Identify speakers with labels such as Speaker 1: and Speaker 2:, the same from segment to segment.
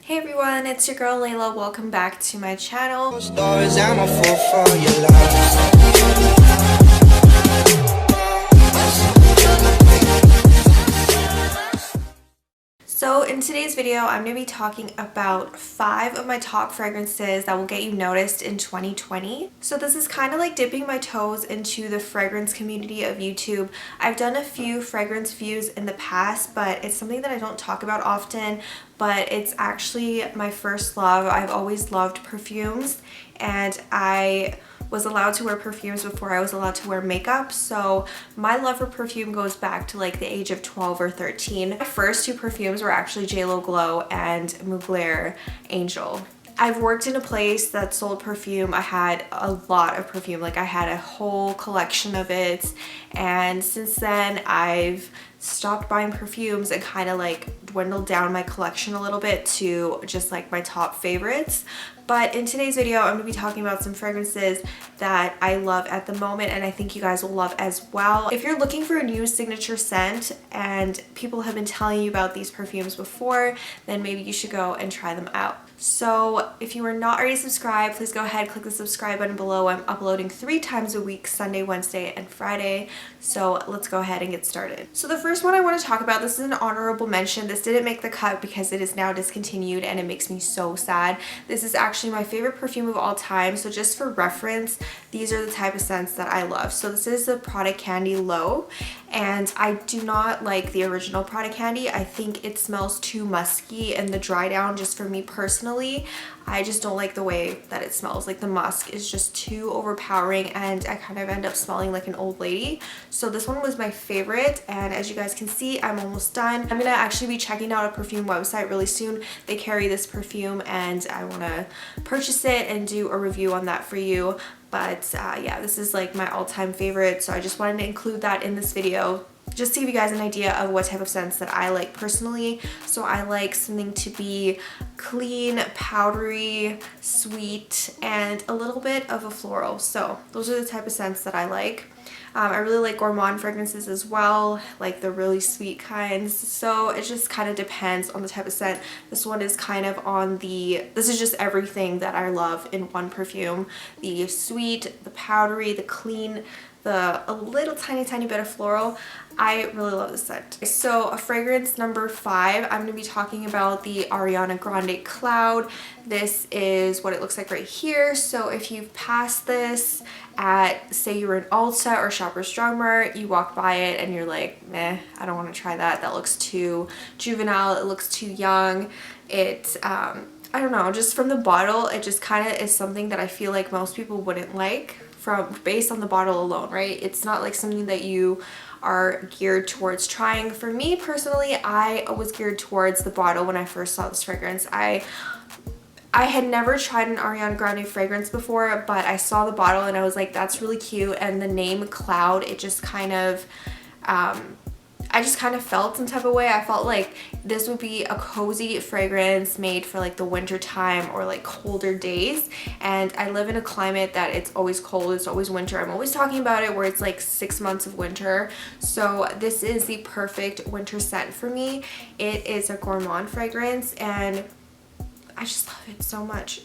Speaker 1: Hey everyone, it's your girl Layla. Welcome back to my channel. So in today's video, I'm going to be talking about 5 of my top fragrances that will get you noticed in 2020. So this is kind of like dipping my toes into the fragrance community of YouTube. I've done a few fragrance views in the past, but it's something that I don't talk about often, but it's actually my first love. I've always loved perfumes, and I was allowed to wear perfumes before I was allowed to wear makeup, so my love for perfume goes back to like the age of 12 or 13. My first 2 perfumes were actually JLo Glow and Mugler Angel. I've worked in a place that sold perfume. I had a lot of perfume, like I had a whole collection of it, and since then I've stopped buying perfumes and kind of like dwindled down my collection a little bit to just like my top favorites. But in today's video, I'm going to be talking about some fragrances that I love at the moment, and I think you guys will love as well. If you're looking for a new signature scent and people have been telling you about these perfumes before, then maybe you should go and try them out. So if you are not already subscribed, please go ahead, click the subscribe button below. I'm uploading 3 times a week, Sunday, Wednesday, and Friday. So let's go ahead and get started. So the first one I want to talk about, this is an honorable mention. This didn't make the cut because it is now discontinued and it makes me so sad. This is actually my favorite perfume of all time. So just for reference, these are the type of scents that I love. So this is the Prada Candy Low, and I do not like the original Prada Candy. I think it smells too musky, and the dry down, just for me personally, I just don't like the way that it smells. Like the musk is just too overpowering and I kind of end up smelling like an old lady. So this one was my favorite, and as you guys can see, I'm almost done. I'm gonna actually be checking out a perfume website really soon. They carry this perfume and I want to purchase it and do a review on that for you. But yeah, this is like my all-time favorite, so I just wanted to include that in this video just to give you guys an idea of what type of scents that I like personally. So I like something to be clean, powdery, sweet, and a little bit of a floral. So those are the type of scents that I like. I really like gourmand fragrances as well, like the really sweet kinds. So it just kind of depends on the type of scent. This one is kind of on the, this is just everything that I love in one perfume. The sweet, the powdery, the clean, a little tiny bit of floral. I really love this scent. So a fragrance number 5, I'm going to be talking about the Ariana Grande Cloud. This is what it looks like right here. So if you've passed this at, say you were in Ulta or Shoppers Drug Mart, you walk by it and you're like, meh, I don't want to try that. That looks too juvenile. It looks too young. I don't know, just from the bottle, it just kind of is something that I feel like most people wouldn't like based on the bottle alone, right? It's not like something that you are geared towards trying. For me personally, I was geared towards the bottle when I first saw this fragrance. I had never tried an Ariana Grande fragrance before, but I saw the bottle and I was like, that's really cute. And the name Cloud, it just kind of, I just kind of felt some type of way. I felt like this would be a cozy fragrance made for like the winter time or like colder days. And I live in a climate that it's always cold, it's always winter. I'm always talking about it where it's like 6 months of winter. So this is the perfect winter scent for me. It is a gourmand fragrance and I just love it so much.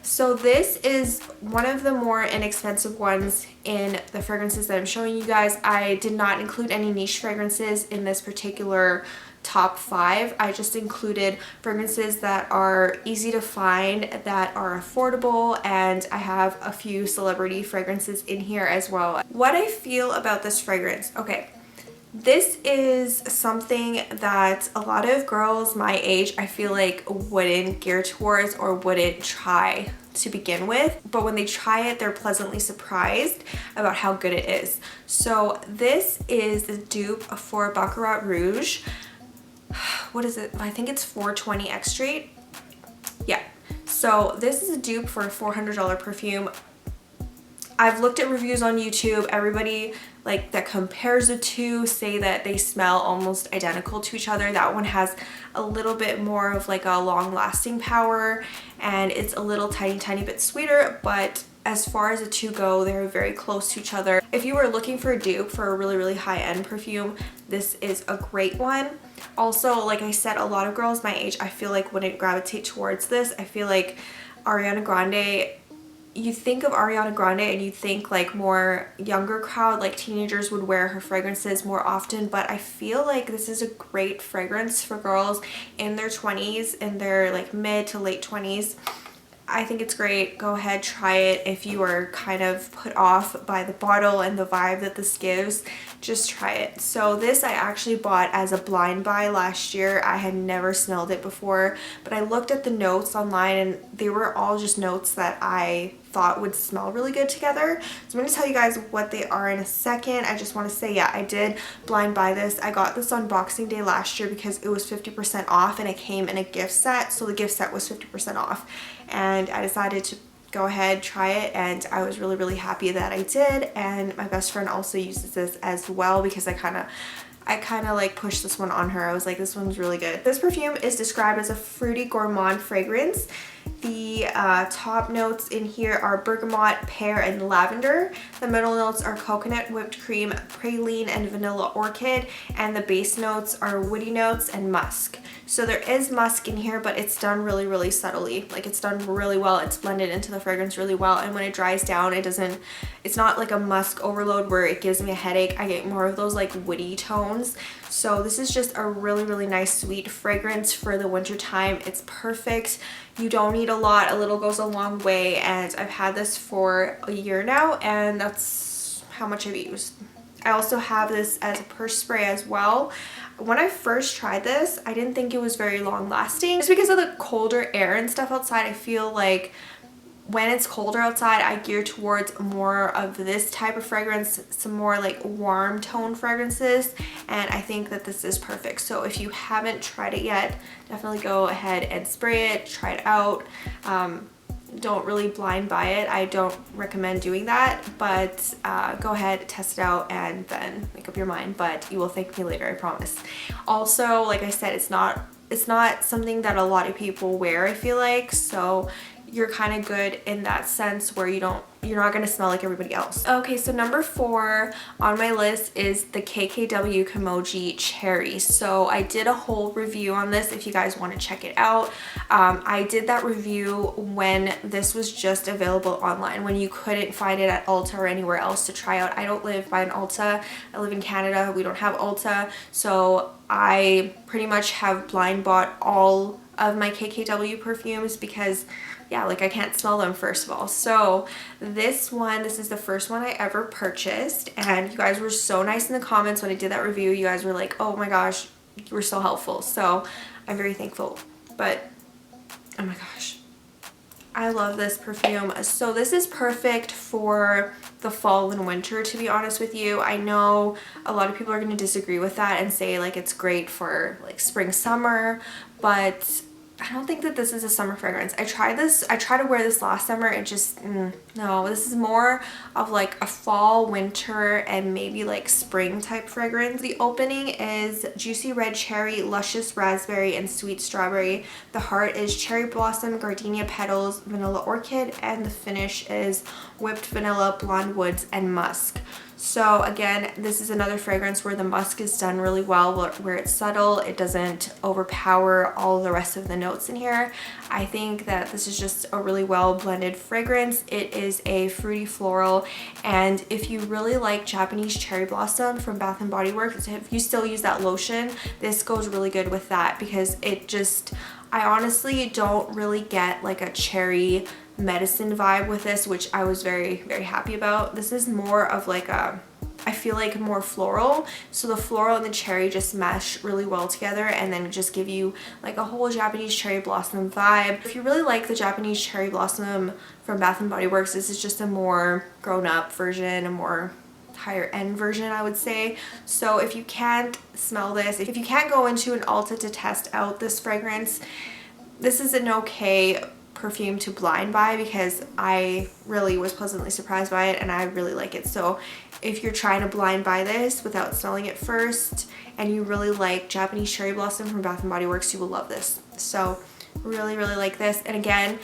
Speaker 1: So this is one of the more inexpensive ones in the fragrances that I'm showing you guys. I did not include any niche fragrances in this particular top 5. I just included fragrances that are easy to find, that are affordable, and I have a few celebrity fragrances in here as well. What I feel about this fragrance, okay. This is something that a lot of girls my age, I feel like, wouldn't gear towards or wouldn't try to begin with. But when they try it, they're pleasantly surprised about how good it is. So this is the dupe for Baccarat Rouge. What is it? I think it's 420 extrait. Yeah. So this is a dupe for a $400 perfume. I've looked at reviews on YouTube. Everybody like that compares the two say that they smell almost identical to each other. That one has a little bit more of like a long-lasting power and it's a little tiny bit sweeter, but as far as the two go, they're very close to each other. If you were looking for a dupe for a really high-end perfume, this is a great one. Also, like I said, a lot of girls my age I feel like wouldn't gravitate towards this. I feel like Ariana Grande, you think of Ariana Grande and you think like more younger crowd, like teenagers would wear her fragrances more often, but I feel like this is a great fragrance for girls in their 20s, in their like mid to late 20s. I think it's great. Go ahead, try it. If you are kind of put off by the bottle and the vibe that this gives, just try it. So this I actually bought as a blind buy last year. I had never smelled it before, but I looked at the notes online and they were all just notes that I thought would smell really good together. So I'm going to tell you guys what they are in a second. I just want to say, yeah, I did blind buy this. I got this on Boxing Day last year because it was 50% off and it came in a gift set. So the gift set was 50% off. And I decided to go ahead, try it, and I was really happy that I did. And my best friend also uses this as well because I kind of like pushed this one on her. I was like, this one's really good. This perfume is described as a fruity gourmand fragrance. The top notes in here are bergamot, pear, and lavender. The middle notes are coconut, whipped cream, praline, and vanilla orchid. And the base notes are woody notes and musk. So there is musk in here, but it's done really subtly. Like it's done really well. It's blended into the fragrance really well. And when it dries down, it's not like a musk overload where it gives me a headache. I get more of those like woody tones. So this is just a really nice sweet fragrance for the winter time. It's perfect. You don't need a lot. A little goes a long way, and I've had this for a year now, and that's how much I've used. I also have this as a purse spray as well. When I first tried this, I didn't think it was very long lasting. Just because of the colder air and stuff outside, I feel like when it's colder outside, I gear towards more of this type of fragrance, some more like warm tone fragrances, and I think that this is perfect. So if you haven't tried it yet, definitely go ahead and spray it, try it out. Don't really blind buy it. I don't recommend doing that, but go ahead, test it out, and then make up your mind, but you will thank me later, I promise. Also, like I said, it's not something that a lot of people wear, I feel like, so you're kind of good in that sense where you're not going to smell like everybody else. Okay, so number 4 on my list is the KKW Kimochi Cherry. So I did a whole review on this if you guys want to check it out. I did that review when this was just available online, when you couldn't find it at Ulta or anywhere else to try out. I don't live by an Ulta. I live in Canada. We don't have Ulta. So I pretty much have blind bought all of my KKW perfumes because yeah, like I can't smell them first of all. So this is the first one I ever purchased, and you guys were so nice in the comments when I did that review. You guys were like, oh my gosh, you were so helpful. So I'm very thankful. But oh my gosh, I love this perfume. So this is perfect for the fall and winter, to be honest with you. I know a lot of people are going to disagree with that and say like it's great for like spring, summer, but I don't think that this is a summer fragrance. I tried to wear this last summer. It just, no, this is more of like a fall, winter, and maybe like spring type fragrance. The opening is juicy red cherry, luscious raspberry, and sweet strawberry. The heart is cherry blossom, gardenia petals, vanilla orchid, and the finish is whipped vanilla, blonde woods, and musk. So again, this is another fragrance where the musk is done really well, where it's subtle. It doesn't overpower all the rest of the notes in here. I think that this is just a really well blended fragrance. It is a fruity floral, and if you really like Japanese cherry blossom from Bath & Body Works, if you still use that lotion, this goes really good with that because I honestly don't really get like a cherry medicine vibe with this, which I was very happy about. This is more of like I feel like more floral, so the floral and the cherry just mesh really well together and then just give you like a whole Japanese cherry blossom vibe. If you really like the Japanese cherry blossom from Bath & Body Works, this is just a more grown-up version, a more higher end version, I would say. So if you can't smell this, if you can't go into an Ulta to test out this fragrance, this is an okay perfume to blind buy because I really was pleasantly surprised by it and I really like it. So if you're trying to blind buy this without smelling it first and you really like Japanese cherry blossom from Bath & Body Works, you will love this. So really like this. And again,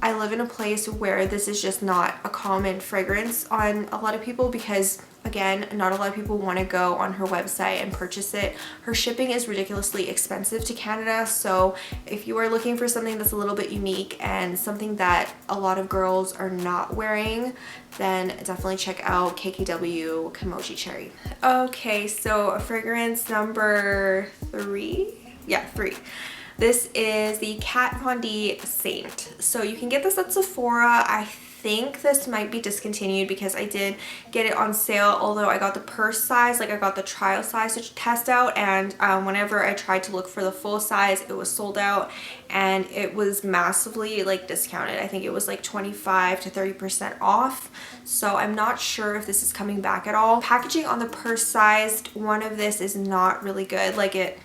Speaker 1: I live in a place where this is just not a common fragrance on a lot of people because, again, not a lot of people want to go on her website and purchase it. Her shipping is ridiculously expensive to Canada, so if you are looking for something that's a little bit unique and something that a lot of girls are not wearing, then definitely check out KKW Kimochi Cherry. Okay, so fragrance number 3. Yeah, 3. This is the Kat Von D Saint. So you can get this at Sephora. I think this might be discontinued because I did get it on sale, although I got the purse size, like I got the trial size to test out, and whenever I tried to look for the full size, it was sold out and it was massively like discounted. I think it was like 25 to 30% off. So I'm not sure if this is coming back at all. Packaging on the purse sized one of this is not really good. Like it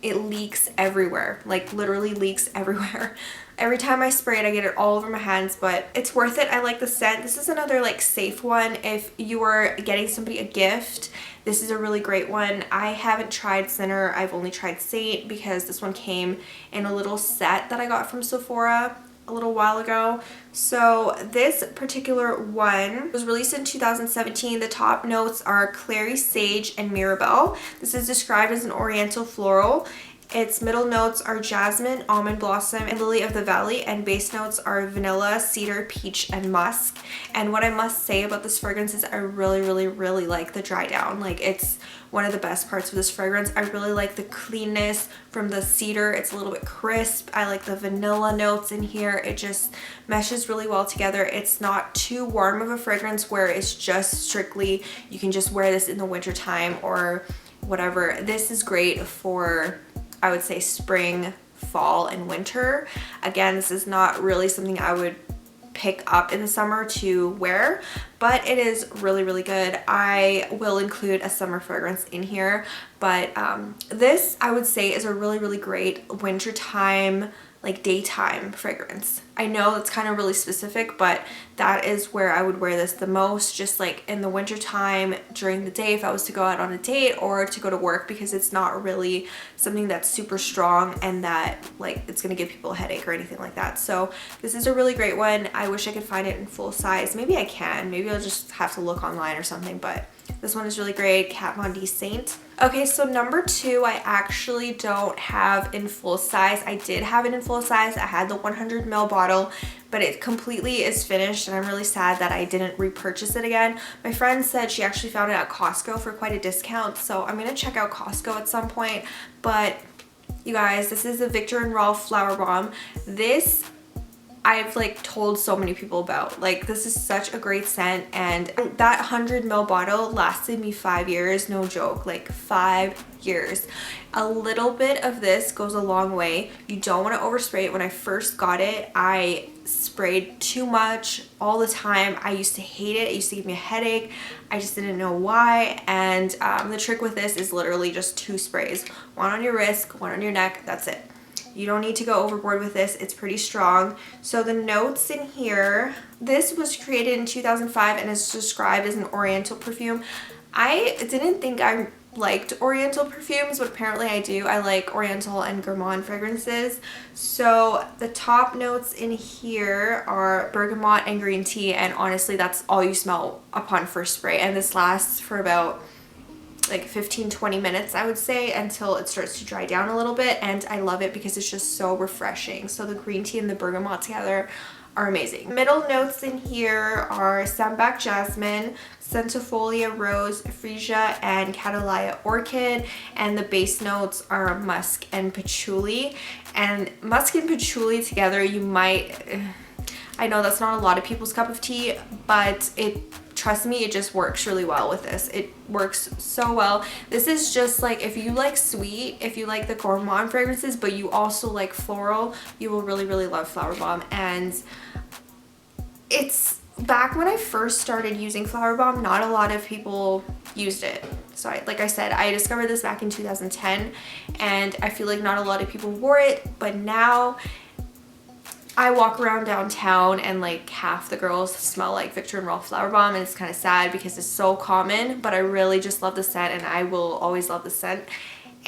Speaker 1: leaks everywhere, like literally leaks everywhere. Every time I spray it, I get it all over my hands, but it's worth it. I like the scent. This is another like safe one. If you are getting somebody a gift, this is a really great one. I haven't tried Sinner. I've only tried Saint because this one came in a little set that I got from Sephora a little while ago. So this particular one was released in 2017. The top notes are clary sage and mirabelle. This is described as an oriental floral. Its middle notes are jasmine, almond blossom, and lily of the valley, and base notes are vanilla, cedar, peach, and musk. And what I must say about this fragrance is I really like the dry down. Like, it's one of the best parts of this fragrance. I really like the cleanness from the cedar. It's a little bit crisp. I like the vanilla notes in here. It just meshes really well together. It's not too warm of a fragrance where it's just strictly, you can just wear this in the winter time or whatever. This is great for, I would say, spring, fall, and winter. Again, this is not really something I would pick up in the summer to wear, but it is really good. I will include a summer fragrance in here, but this I would say is a really great wintertime, like daytime fragrance. I know it's kind of really specific, but that is where I would wear this the most, just like in the winter time during the day if I was to go out on a date or to go to work, because it's not really something that's super strong and that like it's gonna give people a headache or anything like that. So this is a really great one. I wish I could find it in full size. Maybe I can. Maybe I'll just have to look online or something, but this one is really great. Kat Von D Saint. Okay, so number 2, I actually don't have in full size. I did have it in full size. I had the 100 ml bottle, but it completely is finished, and I'm really sad that I didn't repurchase it again. My friend said she actually found it at Costco for quite a discount, so I'm gonna check out Costco at some point. But you guys, this is the Viktor and Rolf Flower Bomb. This I've like told so many people about. Like, this is such a great scent, and that 100 ml bottle lasted me 5 years, no joke, like 5 years. A little bit of this goes a long way. You don't want to overspray it. When I first got it, I sprayed too much all the time. I used to hate it. It used to give me a headache. I just didn't know why. And the trick with this is literally just 2 sprays, one on your wrist, one on your neck. That's it. You don't need to go overboard with this. It's pretty strong. So the notes in here, this was created in 2005 and is described as an oriental perfume. I didn't think I liked oriental perfumes, but apparently I do. I like oriental and gourmand fragrances. So the top notes in here are bergamot and green tea, and honestly that's all you smell upon first spray, and this lasts for about like 15-20 minutes, I would say, until it starts to dry down a little bit, and I love it because it's just so refreshing. So the green tea and the bergamot together are amazing. Middle notes in here are sambac jasmine, centifolia rose, freesia, and catalaya orchid, and the base notes are musk and patchouli. And musk and patchouli together, you might, I know that's not a lot of people's cup of tea, but trust me, it just works really well with this. It works so well. This is just like, if you like sweet, if you like the gourmand fragrances, but you also like floral, you will really love Flower Bomb. And it's back when I first started using Flower Bomb, not a lot of people used it. So like I said, I discovered this back in 2010, and I feel like not a lot of people wore it, but now I walk around downtown and like half the girls smell like Viktor and Rolf Flower Bomb, and it's kind of sad because it's so common, but I really just love the scent, and I will always love the scent.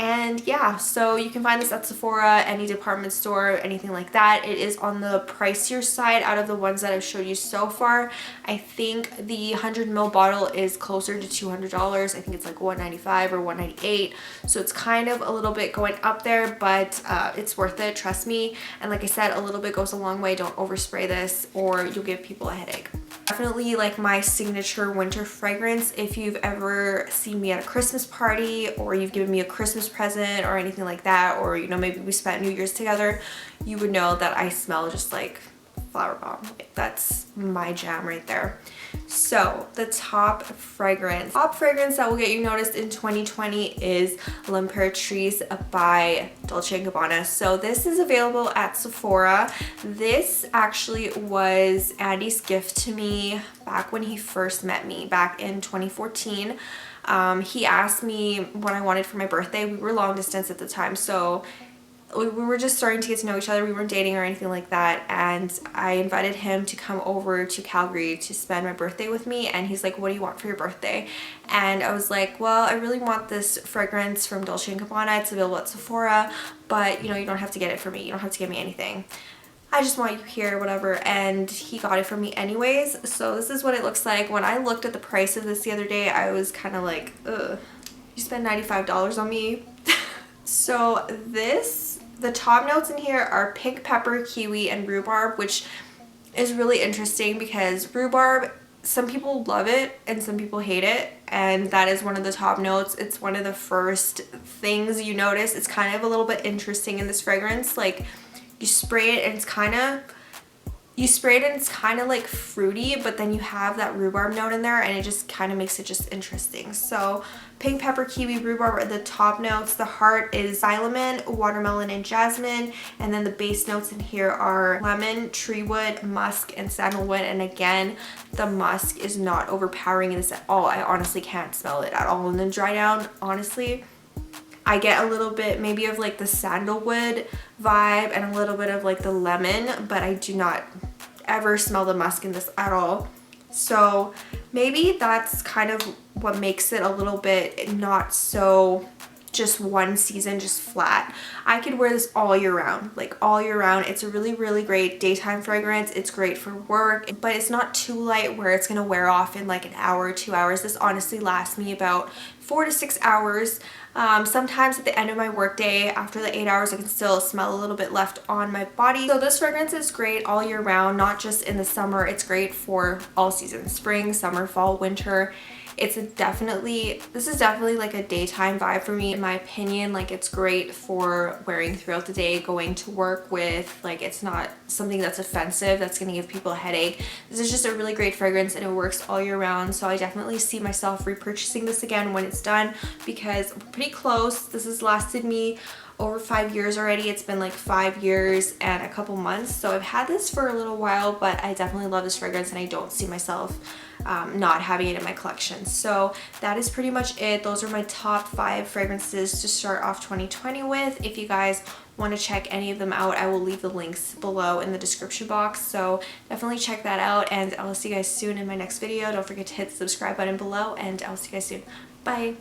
Speaker 1: And yeah, so you can find this at Sephora, any department store, anything like that. It is on the pricier side out of the ones that I've showed you so far. I think the 100 ml bottle is closer to $200. I think it's like $195 or $198. So it's kind of a little bit going up there, but it's worth it, trust me. And like I said, a little bit goes a long way. Don't overspray this or you'll give people a headache. Definitely like my signature winter fragrance. If you've ever seen me at a Christmas party or you've given me a Christmas present or anything like that, or you know, maybe we spent New Year's together, you would know that I smell just like flower bomb. Like, that's my jam right there. So the top fragrance that will get you noticed in 2020 is L'Imperatrice by Dolce & Gabbana. So this is available at Sephora. This actually was Andy's gift to me back when he first met me back in 2014. He asked me what I wanted for my birthday. We were long distance at the time, so we were just starting to get to know each other. We weren't dating or anything like that, and I invited him to come over to Calgary to spend my birthday with me, and he's like, what do you want for your birthday? And I was like, well, I really want this fragrance from Dolce & Gabbana. It's available at Sephora, but you know, you don't have to get it for me. You don't have to give me anything. I just want you here, whatever. And he got it for me anyways. So this is what it looks like. When I looked at the price of this the other day, I was kind of like, ugh, you spent $95 on me. So the top notes in here are pink pepper, kiwi, and rhubarb, which is really interesting because rhubarb, some people love it and some people hate it, and that is one of the top notes. It's one of the first things you notice. It's kind of a little bit interesting in this fragrance. Like, you spray it and it's kind of like fruity, but then you have that rhubarb note in there and it just kind of makes it just interesting. So pink pepper, kiwi, rhubarb are the top notes. The heart is cinnamon, watermelon, and jasmine. And then the base notes in here are lemon, tree wood, musk, and sandalwood. And again, the musk is not overpowering in this at all. I honestly can't smell it at all. And then dry down, honestly, I get a little bit maybe of like the sandalwood vibe and a little bit of like the lemon, but I do not ever smell the musk in this at all. So maybe that's kind of what makes it a little bit not so just one season, just flat. I could wear this all year round, like all year round. It's a really, really great daytime fragrance. It's great for work, but it's not too light where it's gonna wear off in like an hour or 2 hours. This honestly lasts me about 4 to 6 hours. Sometimes at the end of my workday, after the 8 hours, I can still smell a little bit left on my body. So this fragrance is great all year round, not just in the summer. It's great for all seasons, spring, summer, fall, winter. This is definitely like a daytime vibe for me, in my opinion. Like, it's great for wearing throughout the day, going to work with. Like, it's not something that's offensive that's gonna give people a headache. This is just a really great fragrance and it works all year round. So I definitely see myself repurchasing this again when it's done because I'm pretty close. This has lasted me over 5 years already. It's been like 5 years and a couple months. So I've had this for a little while, but I definitely love this fragrance and I don't see myself not having it in my collection. So that is pretty much it. Those are my top 5 fragrances to start off 2020 with. If you guys want to check any of them out, I will leave the links below in the description box. So definitely check that out, and I'll see you guys soon in my next video. Don't forget to hit the subscribe button below, and I'll see you guys soon. Bye.